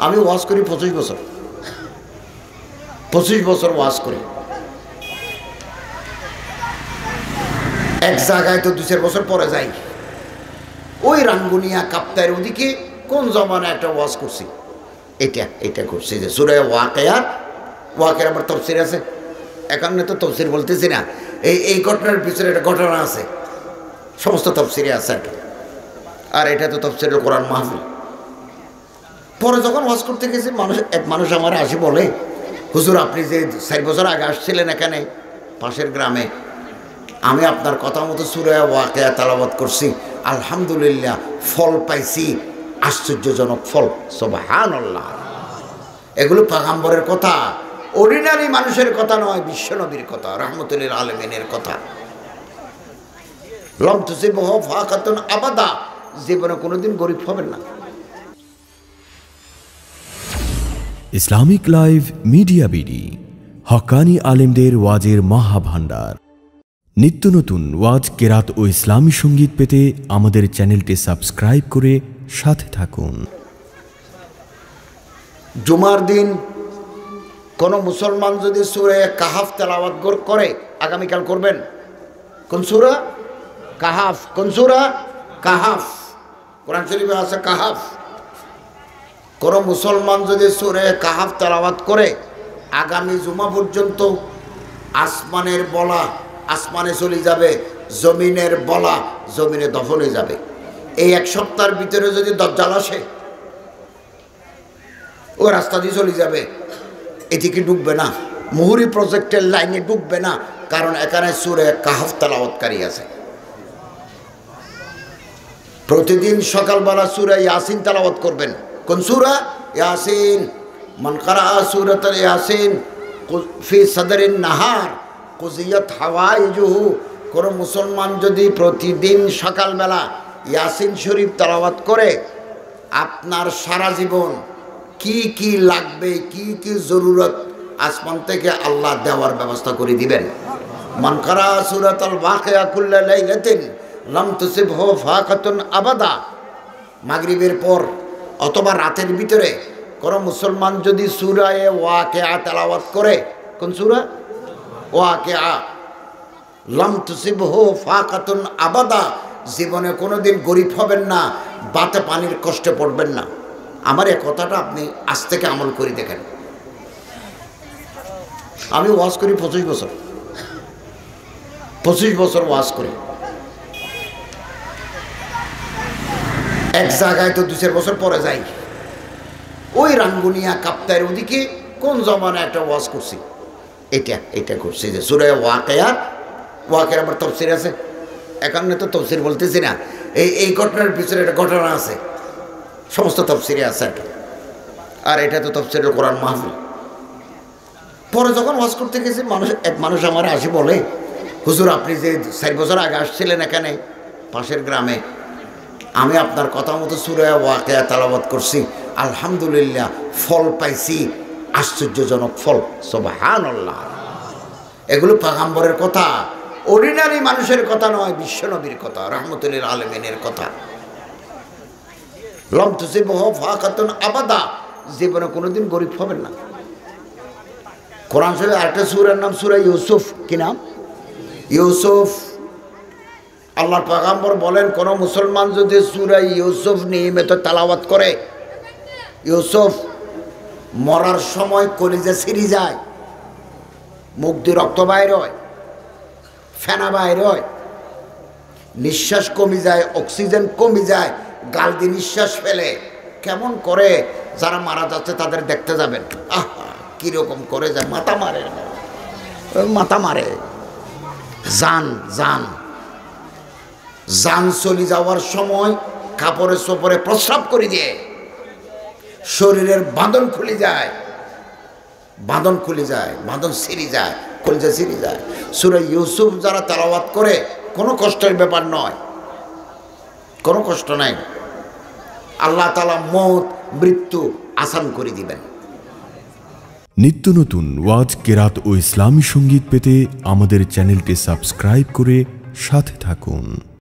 আমি ওয়াজ করি 25 বছর, 25 বছর ওয়াজ করি। এক জায়গায় তো 2-4 বছর পরে যাই, ওই রাঙ্গুনিয়া কাপ্তায়ের ওদিকে কোন জমানায় একটা ওয়াজ করছি, এটা করছি যে সূরা ওয়াকিয়ার আবার তাফসীর আছে। এখানে তো তাফসীর বলতেছি না, এই ঘটনার পিছনে একটা ঘটনা আছে, সমস্ত তাফসীরে আছে। আর এটা তো তাফসীরুল কোরআন মাহফিল। পরে যখন ওয়াজ করতে গেছি, এক মানুষ আমার আসি বলে, হুজুর আপনি যে 4 বছর আগে আসছিলেন এখানে পাশের গ্রামে, আমি আপনার কথা মতো সূরা ওয়াকিয়া তেলাওয়াত করছি, আলহামদুলিল্লাহ ফল পাইছি, আশ্চর্যজনক ফল। সুবহানাল্লাহ। এগুলো পয়গম্বরের কথা, অর্ডিনারি মানুষের কথা নয়, বিশ্বনবীর কথা, রাহমাতুল লিল আলামিনের কথা। লাম তুসিবহু ফাকাতুন আবাদা, জীবনে কোনোদিন গরিব হবেন না। ইসলামিক লাইভ মিডিয়া বিডি, হক্কানি আলেমদের ওয়াজের মহাভান্ডার। নিত্য নতুন ওয়াজ, কেরাত ও ইসলামী সঙ্গীত পেতে আমাদের চ্যানেলটি সাবস্ক্রাইব করে সাথে থাকুন। জুমার দিন কোন মুসলমান যদি সূরা কাহাফ তেলাওয়াত করে, আগামীকাল করবেন। কোন সূরা? কাহাফ। কোন সূরা? কাহাফ। কোরআন শরীফে আছে কাহাফ। কোন মুসলমান যদি সূরা কাহাফ তেলাওয়াত করে, আগামী জুমা পর্যন্ত আসমানের বলা আসমানে চলে যাবে, জমিনের বলা জমিনে দফন হয়ে যাবে। এই 1 সপ্তাহের ভিতরে যদি দাজ্জাল আসে, ও রাস্তা দিয়ে চলে যাবে, এদিকে ঢুকবে না, মুহুরি প্রজেক্টের লাইনে ঢুকবে না, কারণ এখানে সূরা কাহাফ তেলাওয়াতকারী আছে। প্রতিদিন সকালবেলা সূরা ইয়াসিন তেলাওয়াত করবেন। কোন সূরা? ইয়াসিন। মান ক্বারা সূরাতুল ইয়াসিন ফি সাদরিন নাহার কুজিয়াত হাওয়াইজুহু। কোন মুসলমান যদি প্রতিদিন সকালবেলা ইয়াসিন শরীফ তেলাওয়াত করে, আপনার সারা জীবন কি কি লাগবে, কি কি জরুরত, আসমান থেকে আল্লাহ দেওয়ার ব্যবস্থা করে দিবেন। মান ক্বারা সূরাতুল ওয়াকিয়া কুল্লা লাইলাতিন লাম তুসিবহু ফাকাতুন আবাদা। মাগরিবের পর অথবা রাতের ভিতরে কোন মুসলমান যদি সূরা ওয়াকিয়া তেলাওয়াত করে, কোন সূরা? ওয়াকিয়া। লাম তুসিবহু ফাকাতুন আবাদা, জীবনে কোনোদিন গরিব হবেন না, বাতে পানির কষ্টে পড়বেন না। আমার এই কথাটা আপনি আজ থেকে আমল করে দেখেন। আমি ওয়াজ করি 25 বছর, 25 বছর ওয়াজ করি। এক জায়গায় তো 2-4 বছর পরে যাই, ওই রাঙ্গুনিয়া কাপ্তায়ের ওদিকে কোন জমানায় একটা ওয়াজ করছি, এটা করছি যে সূরা ওয়াকিয়ার আবার তাফসীর আছে। এখানে তো তাফসীর বলতেছি না, এই ঘটনার পিছনে একটা ঘটনা আছে, সমস্ত তাফসীরে আছে। আর এটা তো তাফসীরুল কোরআন মাহফিল। পরে যখন ওয়াজ করতে গেছি, এক মানুষ আমার আসি বলে, হুজুর আপনি যে 4 বছর আগে আসছিলেন এখানে পাশের গ্রামে, আমি আপনার কথা মতো সূরা ওয়াকিয়া তেলাওয়াত করছি, আলহামদুলিল্লাহ ফল পাইছি, আশ্চর্যজনক ফল। সুবহানাল্লাহ। এগুলো পয়গম্বরের কথা, অর্ডিনারি মানুষের কথা নয়, বিশ্বনবীর কথা, রাহমাতুল লিল আলামিনের কথা। লাম তুসিবহু ফাকাতুন আবাদা, জীবনে কোনোদিন গরিব হবেন না। কোরআন শরীফে আরেকটা সূরার নাম সূরা ইউসুফ। কি নাম? ইউসুফ। আল্লাহর পয়গম্বর বলেন, কোন মুসলমান যদি সূরা ইউসুফ নিয়মিত তেলাওয়াত করে, ইউসুফ মরার সময় কলিজা ছিঁড়ে যায়, মুখ দিয়ে রক্ত বাইর হয়, ফেনা বাইর হয়, নিঃশ্বাস কমে যায়, অক্সিজেন কমে যায়, গাল দিয়ে নিঃশ্বাস ফেলে, কেমন করে যারা মারা যাচ্ছে তাদের দেখতে যাবেন, আহা কিরকম করে যায়, মাথা মারে, জান চলে যাওয়ার সময় কাপড়ে চোপড়ে প্রস্রাব করে দিয়ে শরীরের বাঁধন খুলে যায়, বাঁধন ছিঁড়ে যায়, কলিজা ছিঁড়ে যায়। সূরা ইউসুফ যারা তেলাওয়াত করে, কোনো কষ্টের ব্যাপার নয়, কোনো কষ্ট নাই। আল্লাহ তাআলা মওত মৃত্যু আসান করে দিবেন। নিত্য নতুন ওয়াজ, কেরাত ও ইসলামী সঙ্গীত পেতে আমাদের চ্যানেলটি সাবস্ক্রাইব করে সাথে থাকুন।